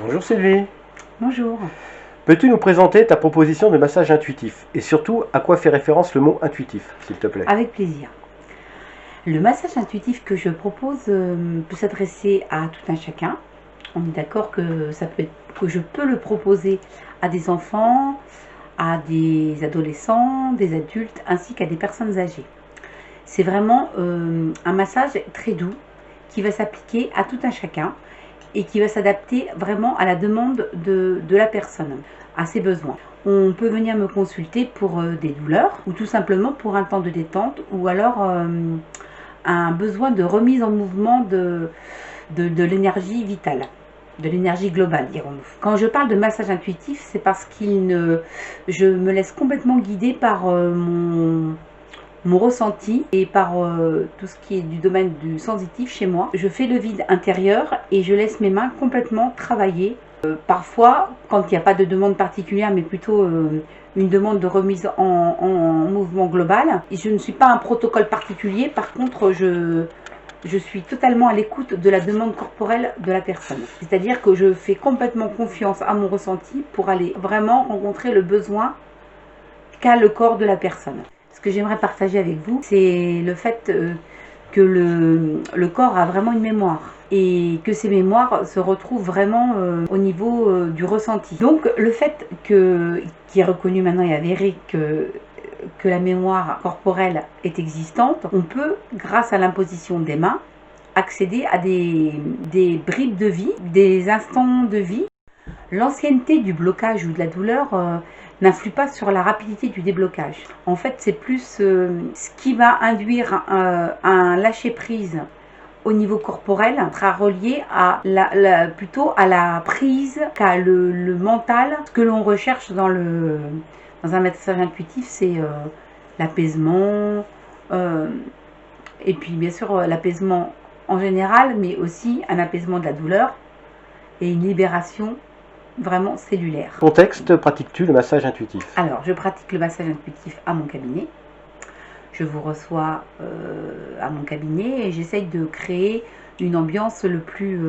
Bonjour Sylvie. Bonjour. Peux-tu nous présenter ta proposition de massage intuitif et surtout à quoi fait référence le mot intuitif, s'il te plaît? Avec plaisir. Le massage intuitif que je propose peut s'adresser à tout un chacun. On est d'accord que que je peux le proposer à des enfants, à des adolescents, des adultes, ainsi qu'à des personnes âgées. C'est vraiment un massage très doux qui va s'appliquer à tout un chacun et qui va s'adapter vraiment à la demande de la personne, à ses besoins. On peut venir me consulter pour des douleurs ou tout simplement pour un temps de détente ou alors un besoin de remise en mouvement de l'énergie vitale, de l'énergie globale, dirons-nous. Quand je parle de massage intuitif, c'est parce je me laisse complètement guider par mon ressenti et par tout ce qui est du domaine du sensitif chez moi. Je fais le vide intérieur et je laisse mes mains complètement travailler. Parfois, quand il n'y a pas de demande particulière, mais plutôt une demande de remise en mouvement global, je ne suis pas un protocole particulier. Par contre, je suis totalement à l'écoute de la demande corporelle de la personne. C'est-à-dire que je fais complètement confiance à mon ressenti pour aller vraiment rencontrer le besoin qu'a le corps de la personne. Ce que j'aimerais partager avec vous, c'est le fait que le corps a vraiment une mémoire et que ces mémoires se retrouvent vraiment au niveau du ressenti. Donc le fait qui est reconnu maintenant et avéré que la mémoire corporelle est existante, on peut, grâce à l'imposition des mains, accéder à des bribes de vie, des instants de vie. L'ancienneté du blocage ou de la douleur n'influe pas sur la rapidité du déblocage. En fait, c'est plus ce qui va induire un lâcher-prise au niveau corporel sera relié à plutôt à la prise qu'à le mental. Ce que l'on recherche dans un massage intuitif, c'est l'apaisement, et puis bien sûr l'apaisement en général, mais aussi un apaisement de la douleur et une libération vraiment cellulaire. Contexte, pratiques-tu le massage intuitif? Alors, je pratique le massage intuitif à mon cabinet. Je vous reçois à mon cabinet et j'essaye de créer une ambiance le plus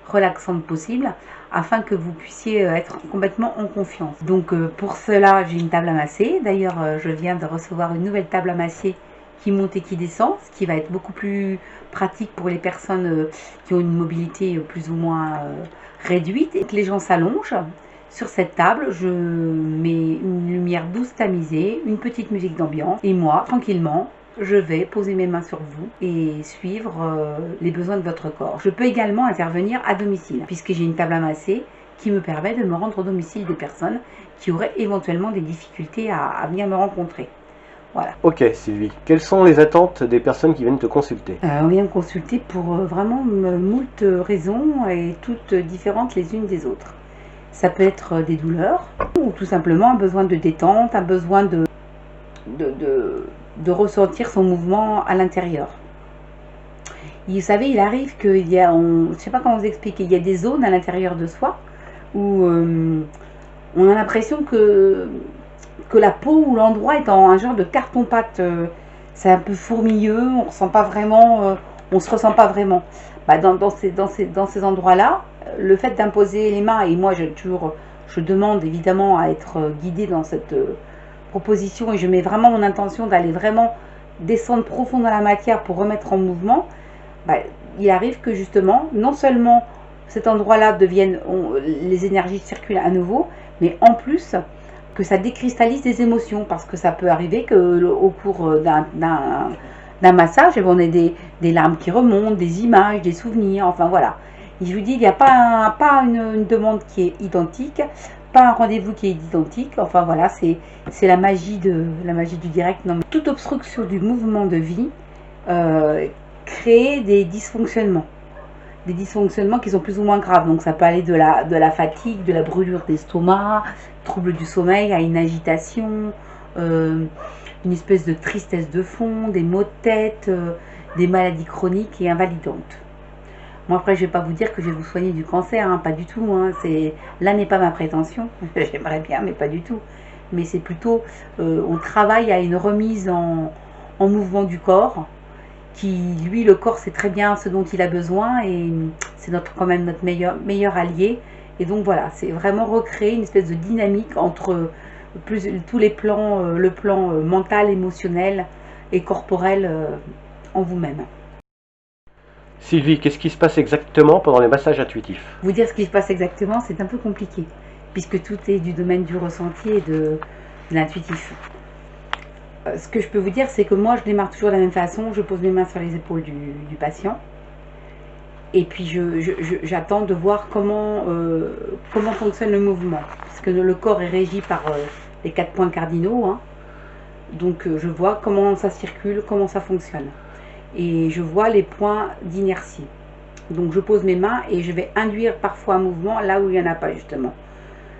relaxante possible afin que vous puissiez être complètement en confiance. Donc pour cela, j'ai une table à masser. D'ailleurs, je viens de recevoir une nouvelle table à masser qui monte et qui descend, ce qui va être beaucoup plus pratique pour les personnes qui ont une mobilité plus ou moins réduite et que les gens s'allongent. Sur cette table, je mets une lumière douce tamisée, une petite musique d'ambiance et moi, tranquillement, je vais poser mes mains sur vous et suivre les besoins de votre corps. Je peux également intervenir à domicile puisque j'ai une table à masser qui me permet de me rendre au domicile des personnes qui auraient éventuellement des difficultés à venir me rencontrer. Voilà. Ok Sylvie, quelles sont les attentes des personnes qui viennent te consulter? On vient me consulter pour vraiment moult raisons et toutes différentes les unes des autres. Ça peut être des douleurs ou tout simplement un besoin de détente, un besoin de ressentir son mouvement à l'intérieur. Vous savez, il arrive qu'il y a, je ne sais pas comment vous expliquer, il y a des zones à l'intérieur de soi où on a l'impression que la peau ou l'endroit est en un genre de carton-pâte. C'est un peu fourmilleux, on ressent pas vraiment, on se ressent pas vraiment. Dans ces endroits-là, le fait d'imposer les mains, et moi je demande évidemment à être guidée dans cette proposition et je mets vraiment mon intention d'aller vraiment descendre profond dans la matière pour remettre en mouvement, il arrive que justement, non seulement cet endroit-là les énergies circulent à nouveau, mais en plus que ça décristallise des émotions, parce que ça peut arriver qu'au cours d'un massage, on ait des larmes qui remontent, des images, des souvenirs, enfin voilà. Et je vous dis, il n'y a pas une demande qui est identique, pas un rendez-vous qui est identique, enfin voilà, c'est la magie du direct. Non, mais toute obstruction du mouvement de vie crée des dysfonctionnements qui sont plus ou moins graves. Donc ça peut aller de la fatigue, de la brûlure d'estomac, trouble du sommeil, à une agitation, une espèce de tristesse de fond, des maux de tête, des maladies chroniques et invalidantes. Moi après je vais pas vous dire que je vais vous soigner du cancer, hein, pas du tout, hein, là n'est pas ma prétention, j'aimerais bien mais pas du tout. Mais c'est plutôt, on travaille à une remise en mouvement du corps, qui lui, le corps sait très bien ce dont il a besoin et c'est quand même notre meilleur allié Et donc voilà, c'est vraiment recréer une espèce de dynamique entre tous les plans, le plan mental, émotionnel et corporel en vous-même. Sylvie, qu'est-ce qui se passe exactement pendant les massages intuitifs? Vous dire ce qui se passe exactement, c'est un peu compliqué, puisque tout est du domaine du ressenti et de l'intuitif. Ce que je peux vous dire, c'est que moi, je démarre toujours de la même façon. Je pose mes mains sur les épaules du patient. Et puis, j'attends de voir comment fonctionne le mouvement. Puisque le corps est régi par les 4 points cardinaux. Hein. Donc, je vois comment ça circule, comment ça fonctionne. Et je vois les points d'inertie. Donc, je pose mes mains et je vais induire parfois un mouvement là où il n'y en a pas, justement.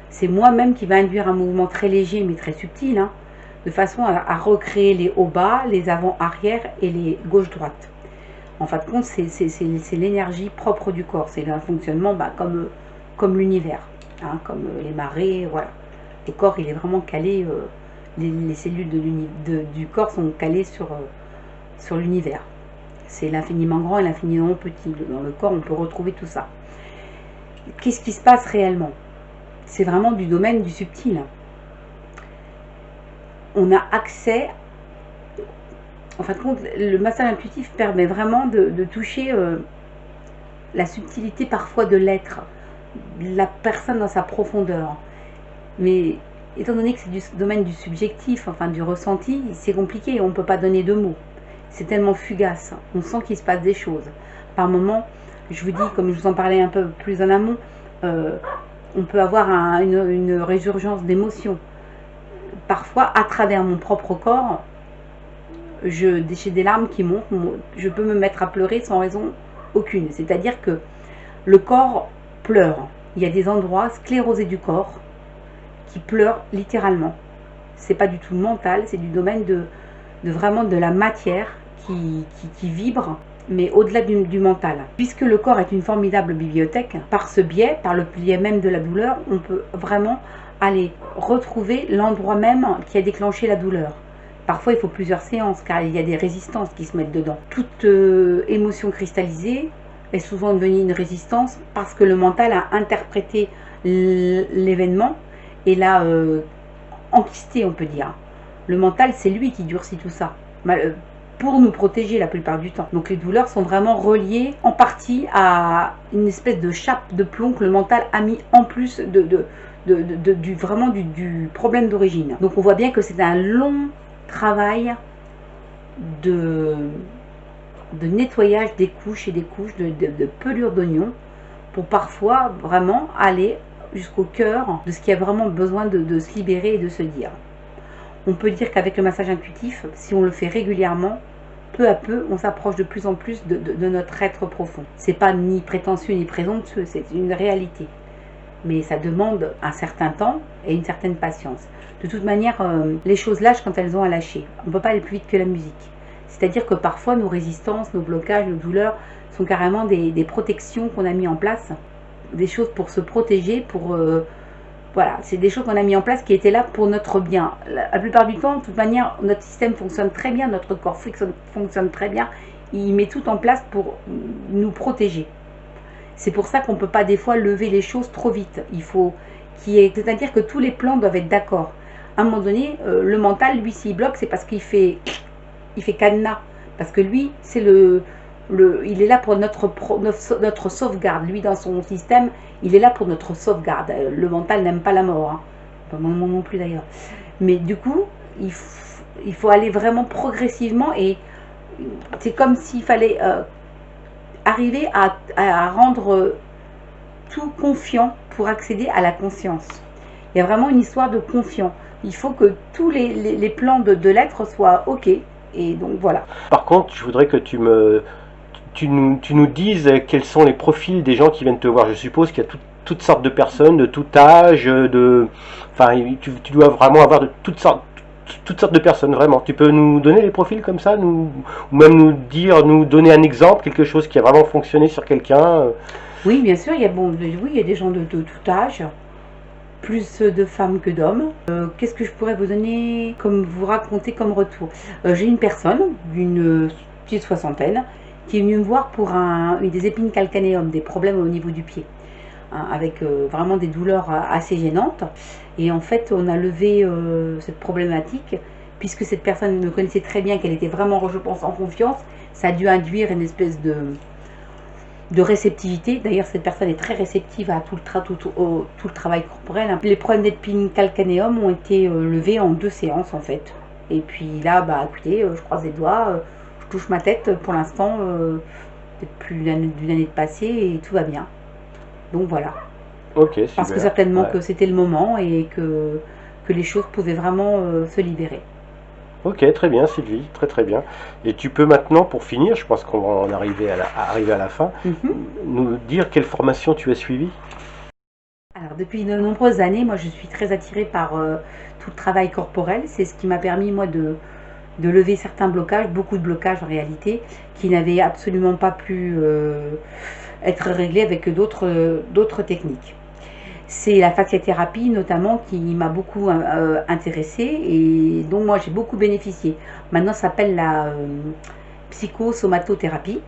C'est moi-même qui va induire un mouvement très léger, mais très subtil, hein, de façon à recréer les hauts-bas, les avant-arrière et les gauche-droite. En fin de compte, c'est l'énergie propre du corps. C'est un fonctionnement comme l'univers, hein, comme les marées, voilà. Le corps, il est vraiment calé, les cellules du corps sont calées sur l'univers. C'est l'infiniment grand et l'infiniment petit. Dans le corps, on peut retrouver tout ça. Qu'est-ce qui se passe réellement? C'est vraiment du domaine du subtil. On a accès, en fin de compte, le massage intuitif permet vraiment de toucher la subtilité parfois de l'être, la personne dans sa profondeur. Mais étant donné que c'est du domaine du subjectif, enfin du ressenti, c'est compliqué, on ne peut pas donner de mots. C'est tellement fugace, on sent qu'il se passe des choses. Par moments, je vous dis, comme je vous en parlais un peu plus en amont, on peut avoir une résurgence d'émotions. Parfois, à travers mon propre corps, j'ai des larmes qui montent, je peux me mettre à pleurer sans raison aucune. C'est-à-dire que le corps pleure. Il y a des endroits sclérosés du corps qui pleurent littéralement. C'est pas du tout mental, c'est du domaine de vraiment de la matière qui vibre, mais au-delà du mental. Puisque le corps est une formidable bibliothèque, par ce biais, par le biais même de la douleur, on peut vraiment aller retrouver l'endroit même qui a déclenché la douleur. Parfois, il faut plusieurs séances, car il y a des résistances qui se mettent dedans. Toute émotion cristallisée est souvent devenue une résistance parce que le mental a interprété l'événement et l'a enquisté, on peut dire. Le mental, c'est lui qui durcit tout ça, pour nous protéger la plupart du temps. Donc les douleurs sont vraiment reliées en partie à une espèce de chape de plomb que le mental a mis en plus du problème d'origine. Donc on voit bien que c'est un long travail de nettoyage des couches et des couches de pelure d'oignon pour parfois vraiment aller jusqu'au cœur de ce qui a vraiment besoin de se libérer et de se dire. On peut dire qu'avec le massage intuitif, si on le fait régulièrement, peu à peu, on s'approche de plus en plus de notre être profond. C'est pas ni prétentieux ni présomptueux, c'est une réalité. Mais ça demande un certain temps et une certaine patience. De toute manière, les choses lâchent quand elles ont à lâcher. On ne peut pas aller plus vite que la musique. C'est-à-dire que parfois, nos résistances, nos blocages, nos douleurs sont carrément des protections qu'on a mis en place. Des choses pour se protéger, pour... voilà, c'est des choses qu'on a mis en place qui étaient là pour notre bien. La plupart du temps, de toute manière, notre système fonctionne très bien, notre corps fonctionne très bien. Il met tout en place pour nous protéger. C'est pour ça qu'on ne peut pas des fois lever les choses trop vite. Il faut c'est-à-dire que tous les plans doivent être d'accord. À un moment donné, le mental, lui, s'il bloque, c'est parce qu'il fait cadenas. Parce que lui, c'est il est là pour notre sauvegarde. Lui, dans son système, il est là pour notre sauvegarde. Le mental n'aime pas la mort. Hein. Pas moi non plus d'ailleurs. Mais du coup, il faut aller vraiment progressivement. Et c'est comme s'il fallait arriver à rendre tout confiant pour accéder à la conscience. Il y a vraiment une histoire de confiant. Il faut que tous les plans de l'être soient OK. Et donc voilà. Par contre, je voudrais que tu nous dises quels sont les profils des gens qui viennent te voir. Je suppose qu'il y a toutes sortes de personnes, de tout âge, enfin, tu dois vraiment avoir de toutes sortes de personnes, vraiment. Tu peux nous donner les profils comme ça, ou même nous donner un exemple, quelque chose qui a vraiment fonctionné sur quelqu'un. Oui, bien sûr, il y a des gens de tout âge, plus de femmes que d'hommes. Qu'est-ce que je pourrais vous donner, vous raconter comme retour? J'ai une personne d'une petite soixantaine qui est venue me voir pour des épines calcanéum, des problèmes au niveau du pied. hein, avec vraiment des douleurs assez gênantes. Et en fait, on a levé cette problématique, puisque cette personne me connaissait très bien, qu'elle était vraiment, je pense, en confiance. Ça a dû induire une espèce de réceptivité. D'ailleurs, cette personne est très réceptive à tout le travail corporel, hein. Les problèmes d'épine calcanéum ont été levés en 2 séances en fait. Et puis là, bah écoutez, je croise les doigts, je touche ma tête pour l'instant, peut-être plus d'une année de passé et tout va bien. Donc voilà. Ok, Parce que super. certainement Ouais. que c'était le moment et que les choses pouvaient vraiment se libérer. Ok, très bien Sylvie, très très bien. Et tu peux maintenant, pour finir, je pense qu'on va en arriver arriver à la fin, Mhm. nous dire quelle formation tu as suivie? Alors depuis de nombreuses années, moi je suis très attirée par tout le travail corporel. C'est ce qui m'a permis moi de lever certains blocages, beaucoup de blocages en réalité, qui n'avaient absolument pas pu être réglés avec d'autres techniques. C'est la fasciathérapie notamment qui m'a beaucoup intéressée et dont moi j'ai beaucoup bénéficié. Maintenant ça s'appelle la psychosomatothérapie.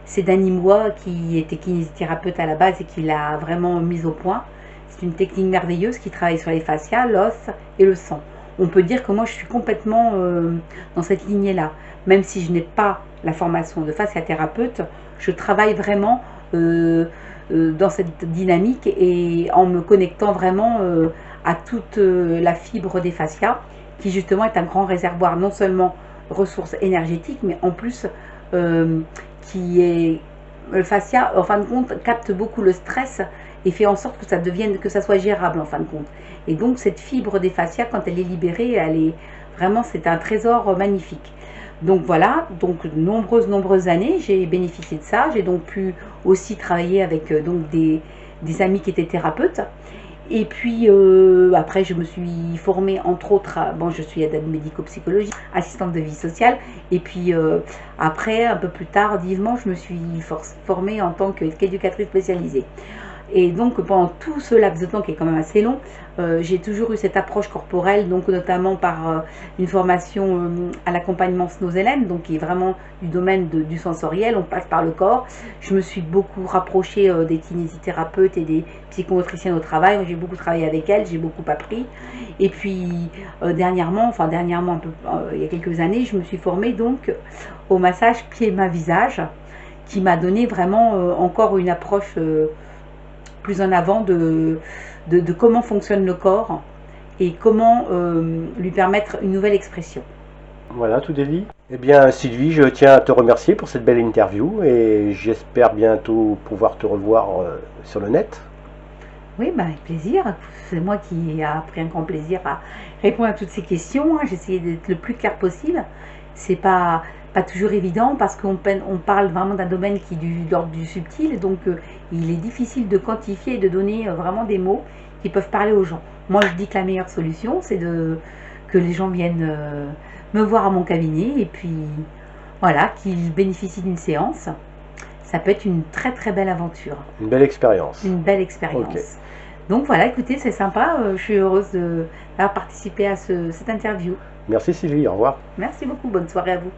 C'est Dany Moix qui était kinésithérapeute à la base et qui l'a vraiment mise au point. C'est une technique merveilleuse qui travaille sur les fascias, l'os et le sang. On peut dire que moi je suis complètement dans cette lignée-là. Même si je n'ai pas la formation de fasciathérapeute, je travaille vraiment dans cette dynamique et en me connectant vraiment à toute la fibre des fascias, qui justement est un grand réservoir non seulement ressources énergétiques, mais en plus euh, qui est le fascia, en fin de compte, capte beaucoup le stress et fait en sorte que ça devienne, que ça soit gérable en fin de compte. Et donc cette fibre des fascias, quand elle est libérée, elle est vraiment, c'est un trésor magnifique. Donc voilà, donc nombreuses années, j'ai bénéficié de ça. J'ai donc pu aussi travailler avec donc des amis qui étaient thérapeutes. Et puis après, je me suis formée entre autres, bon, je suis aide médico-psychologie, assistante de vie sociale. Et puis après, un peu plus tardivement, je me suis formée en tant qu'éducatrice spécialisée. Et donc pendant tout ce laps de temps qui est quand même assez long, j'ai toujours eu cette approche corporelle, donc notamment par une formation à l'accompagnement Snozelen, donc qui est vraiment du domaine du sensoriel, on passe par le corps. Je me suis beaucoup rapprochée des kinésithérapeutes et des psychomotriciennes au travail, j'ai beaucoup travaillé avec elles, j'ai beaucoup appris. Et puis dernièrement, un peu, il y a quelques années, je me suis formée donc au massage pied-main-visage, qui m'a donné vraiment encore une approche plus en avant de comment fonctionne le corps et comment lui permettre une nouvelle expression. Voilà, tout est dit. Eh bien, Sylvie, je tiens à te remercier pour cette belle interview et j'espère bientôt pouvoir te revoir sur le net. Oui, bah, avec plaisir. C'est moi qui a pris un grand plaisir à répondre à toutes ces questions, hein. J'ai essayé d'être le plus clair possible. C'est pas toujours évident parce on parle vraiment d'un domaine qui est de l'ordre du subtil, donc il est difficile de quantifier et de donner vraiment des mots qui peuvent parler aux gens. Moi, je dis que la meilleure solution, c'est que les gens viennent me voir à mon cabinet et puis voilà, qu'ils bénéficient d'une séance. Ça peut être une très très belle aventure, Une belle expérience. une belle Ok. expérience. Donc voilà, écoutez, c'est sympa. Je suis heureuse d'avoir participé à cette interview. Merci Sylvie, au revoir. Merci beaucoup. Bonne soirée à vous.